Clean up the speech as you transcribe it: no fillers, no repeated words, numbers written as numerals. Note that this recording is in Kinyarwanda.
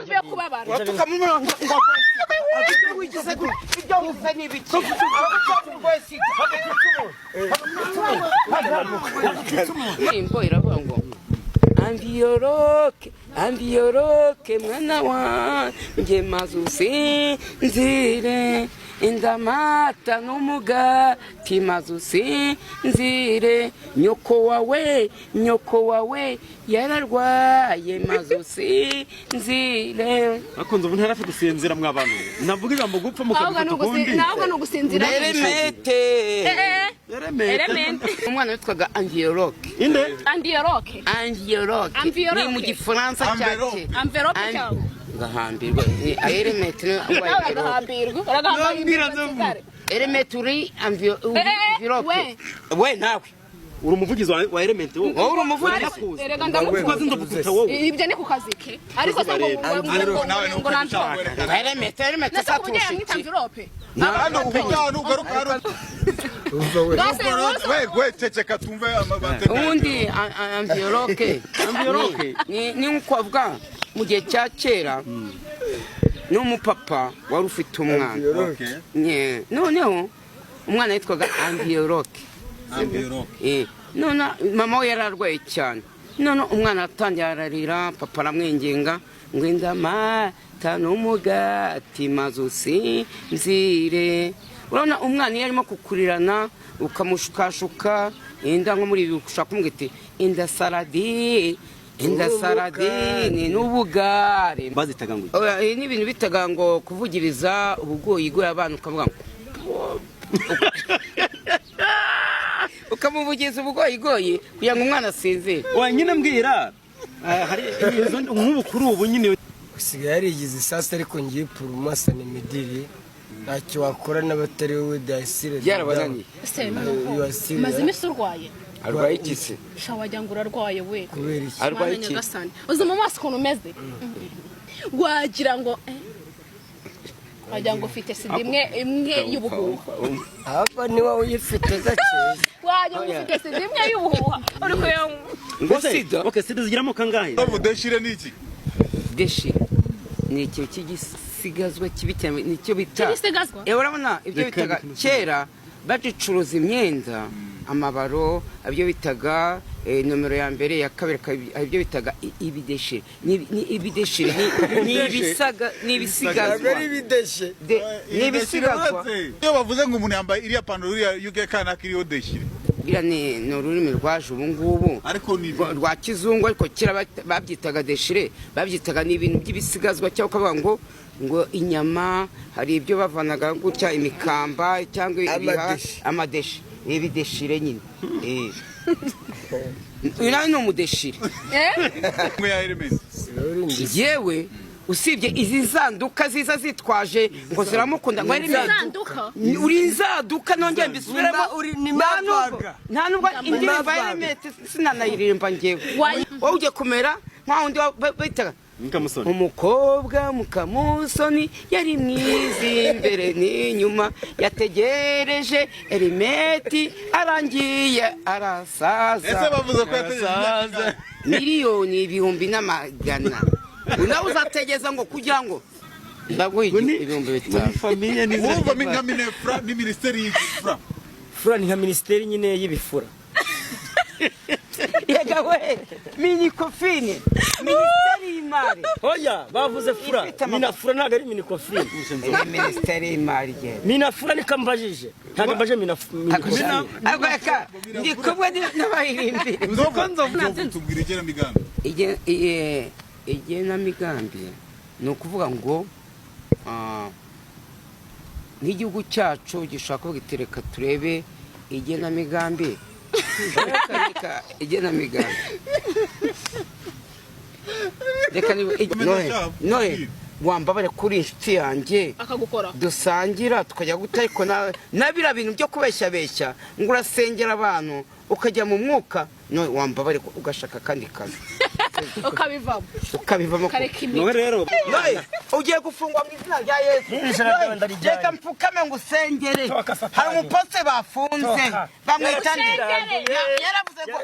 impamvu yo kubabara tukamumurongo wigize ibyo uvuze n'ibiki imbo iravuga ngo ambiyoroke mwana wanjye maze usinzire indamata n'umugati maze usinzire nyoko wawe yararwaye maze usinzire akunze ubu ntarafe gusinzira mw'abantu navuga ijambo gupfa mukavuga ukundi ntabwo no gusinzira Elemete umwana witwaga Angioroke inde Angioroke ni mu gifaransa cyake Anvelope cyangwa gahambirwa Elemete Elemete uri Angioroke we nawe uri umuvugizi wa element wowe uri umuvugizi erega ndamuvuze ndavuga wowe ibyo ni ku kazi ke ariko se ngo Elemete satushi Anvelope hano ubujyana ugaruka we ceceka tumve amabate ubundi Angioroke ni nk'ukovuga mu gihe cya kera n'umupapa wari ufite umwana noneho umwana yitwaga Angioroke none mama we yararwaye cyane none umwana atangiye ararira papa aramwinginga ngo indamata n'umugati maze usinzire urabona umwana iyo arimo kukurirana ukamushukashuka inda nko muri ibi ushaka kumubwira iti inda saradini n'ubugari bazitaga ngo ni ibintu bitaga ngo kuvugiriza ubugoyigoye abana ukavuga ngo ukamuvugiza ubugoyigoye kugira ngo umwana asinzire wanyine mbwira hari nk'ubu kuri ubu nyine usigaye yarigize isasa ariko ngiye purumasa ni midiri ntacyo wakora n'abatari wowe dayisire byarabazaniye maze iminsi urwaye arwaye iki se wagira ngo urarwaye we kubera iki arwaye iki uzi mu maso ukuntu umeze wagira ngo wagira ngo ufite sida imwe y'ubuhuha hapa ni wowe uyifite gakeya wagira ngo ufite sida imwe y'ubuhuha uri kuyanywa ngo sida okay sida zigiramo kangahe budeshire niki deshi ni ikintu cy'igisigazwa kibi cyane nicyo bita urabona ibyo bitaga kera bagicuruza imyenda amabaro abyo bitaga nomero ya mbere ya kabiri abyo bitaga ibideshire ni ibideshire ni ibisigazwa ni ibisigazwa iyo bavuze ngo umuntu yambaye iriya pantaro iriya yugekana kiriyo deshire bira ni ururimi rwaje ubu ngubu rwa kizungu ariko kera babyitaga deshire babyitaga ni ibintu by'ibisigazwa cyangwa ukavuga ngo inyama hari ibyo bavanaga gutya imikamba cyangwa amadeshi ibideshire nyine uyu ni umudeshire yewe usibye izi nzanduka ziza zitwaje ngo ziramukunda ngo uri inzaduka nongeye mbisubiremo nta nubwo indirimbo ya Elemete sinanayiririmba ngewe wowe ugiye kumera nka wundi bitaga umukobwa Mukamusoni yari mwiza imbere n'inyuma yategereje Elemete arangiye arasaza ese bavuze ko yategereje miliyoni ibihumbi n'amagana nawe uzategeza ngo kugira ngo ndaguha ibihumbi bitanu familia ni wumva nka minefra ni ministeri y'ifra fura ni nka ministeri nyine y'ibifura yega we minikofine ministeri y'imari oya bavuze fura minafura ntabwo ari minikofine ministeri y'imari minafura ni kambajije ntabwo mbaje minafura agaka ndi kubwe n'abayirimbire tubwira igenamigambi igenamigambi ni ukuvuga ngo n'igihugu cyacu gishaka kugitereka turebe igenamigambi igenamigambi reka nohe wambabare kuri inshuti yanjye dusangira tukajya guta ariko nabira bintu byo kubeshya ngo urasengera abantu ukajya mu mwuka no wambabare ugashaka kandi kazi ukabivamo nohe rero ugiye gufungwa mu izina rya Yesu reka mpfukame ngo usengere hari umupose bafunze bamwitandira yaravuze ngo